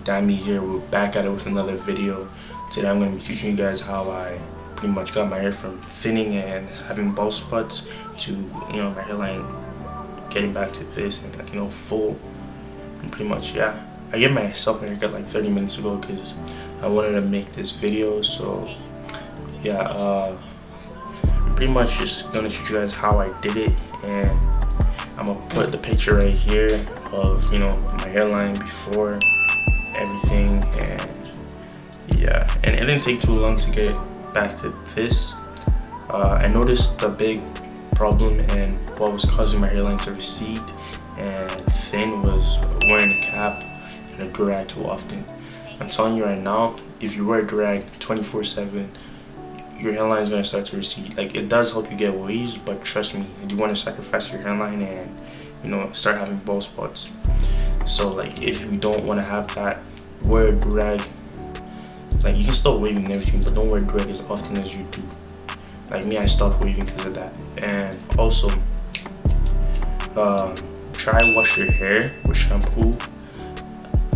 Dammy here. We're back at it with another video. Today I'm going to be teaching you guys how I pretty much got my hair from thinning and having bald spots to, you know, my hairline getting back to this and, like, you know, full. And pretty much, yeah, I gave myself a haircut like 30 minutes ago because I wanted to make this video. So yeah, I'm pretty much just gonna show you guys how I did it, and I'm gonna put the picture right here of, you know, my hairline before everything. And yeah, and it didn't take too long to get back to this. I noticed the big problem and what was causing my hairline to recede and thin was wearing a cap and a do-rag too often. I'm telling you right now, if you wear a do-rag 24/7, your hairline is going to start to recede. Like, it does help you get waves, but trust me, you want to sacrifice your hairline and, you know, start having bald spots. So like, if you don't want to have that, wear a do-rag. Like, you can still wave and everything, but don't wear a do-rag as often as you do. Like me, I stopped waving because of that. And also, try wash your hair with shampoo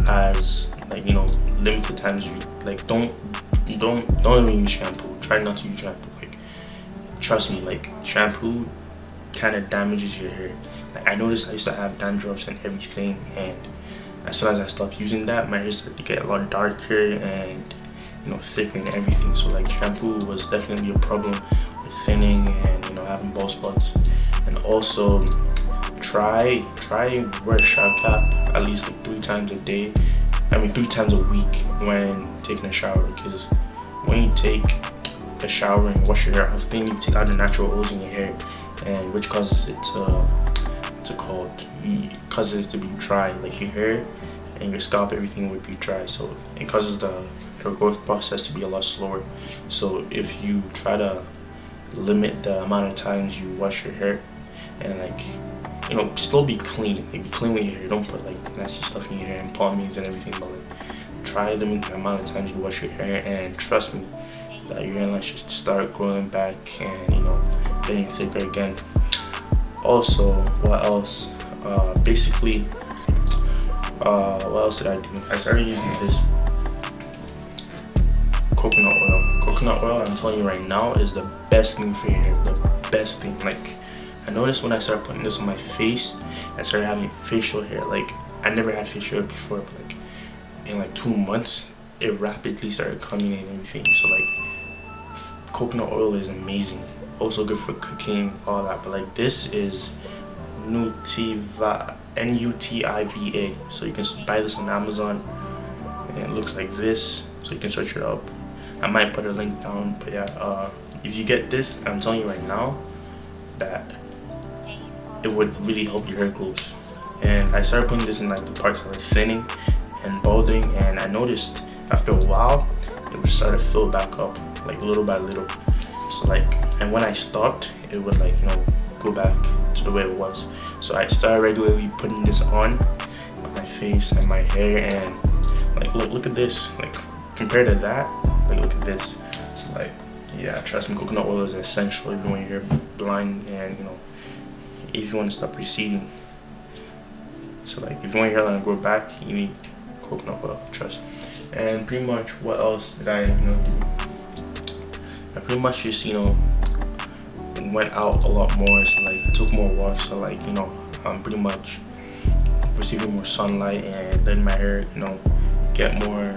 as, like, you know, limited times. You like don't even use shampoo. Try not to use shampoo. Like, trust me, like, shampoo kind of damages your hair. Like, I noticed I used to have dandruffs and everything, and as soon as I stopped using that, my hair started to get a lot darker and, you know, thicker and everything. So like, shampoo was definitely a problem with thinning and, you know, having bald spots. And also, try wear a shower cap at least like 3 times a day. I mean 3 times a week when taking a shower, because when you take a shower and wash your hair often, you take out the natural oils in your hair, and which causes it to be dry. Like, your hair and your scalp, everything would be dry, so it causes the growth process to be a lot slower. So if you try to limit the amount of times you wash your hair and, like, you know, still be clean. Like, be clean with your hair. Don't put like nasty stuff in your hair and pomades and everything, but like, try limit the amount of times you wash your hair, and trust me that your hairline should start growing back and, you know, getting thicker again. Also, what else? Basically, what else did I do? I started using this coconut oil. Coconut oil, I'm telling you right now, is the best thing for your hair. The best thing. Like, I noticed when I started putting this on my face, I started having facial hair. Like, I never had facial hair before, but like, in like 2 months, it rapidly started coming in and everything. So like, coconut oil is amazing. Also good for cooking, all that. But like, this is Nutiva, Nutiva. So you can buy this on Amazon, and it looks like this. So you can search it up. I might put a link down. But yeah, if you get this, I'm telling you right now that it would really help your hair growth. And I started putting this in like the parts that were thinning and balding, and I noticed after a while it would start to fill back up, like, little by little. So like, and when I stopped, it would, like, you know, go back to the way it was. So I started regularly putting this on my face and my hair, and like, look at this. Like, compared to that, like, look at this. So like, yeah, trust me, coconut oil is essential even when your hair blind and, you know, if you want to stop receding. So like, if you want your hairline to grow back, you need coconut oil, trust. And pretty much, what else did I, you know, do? I pretty much just, you know, went out a lot more. So like, I took more walks. So like, you know, I'm pretty much receiving more sunlight and letting my hair, you know, get more,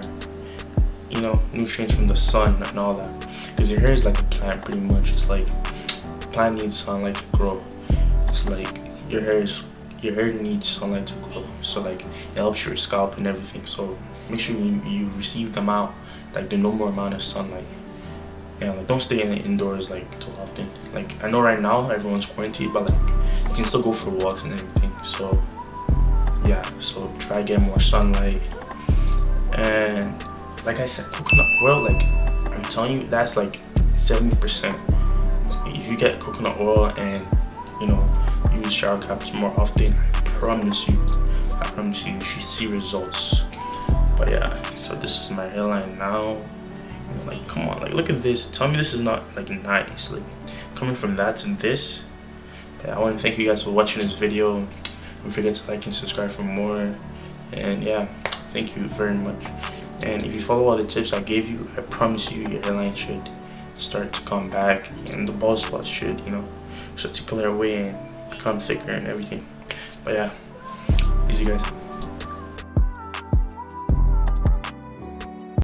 you know, nutrients from the sun and all that. Because your hair is like a plant, pretty much. It's like, a plant needs sunlight to grow. It's like, your hair needs sunlight to grow. So like, it helps your scalp and everything. So make sure you receive them out, like, the normal amount of sunlight. And like, don't stay indoors like too often. Like, I know right now everyone's quarantined, but like, you can still go for walks and everything. So yeah, so try to get more sunlight. And like I said, coconut oil, like, I'm telling you, that's like 70%. So if you get coconut oil and, you know, use shower caps more often, I promise you you should see results. But yeah, so this is my hairline now. Like, come on, like, look at this. Tell me this is not, like, nice. Like, coming from that to this. But I want to thank you guys for watching this video. Don't forget to like and subscribe for more. And yeah, Thank you very much. And if you follow all the tips I gave you, I promise you your hairline should start to come back, and the bald spots should, start to clear away and become thicker and everything. But yeah, easy guys.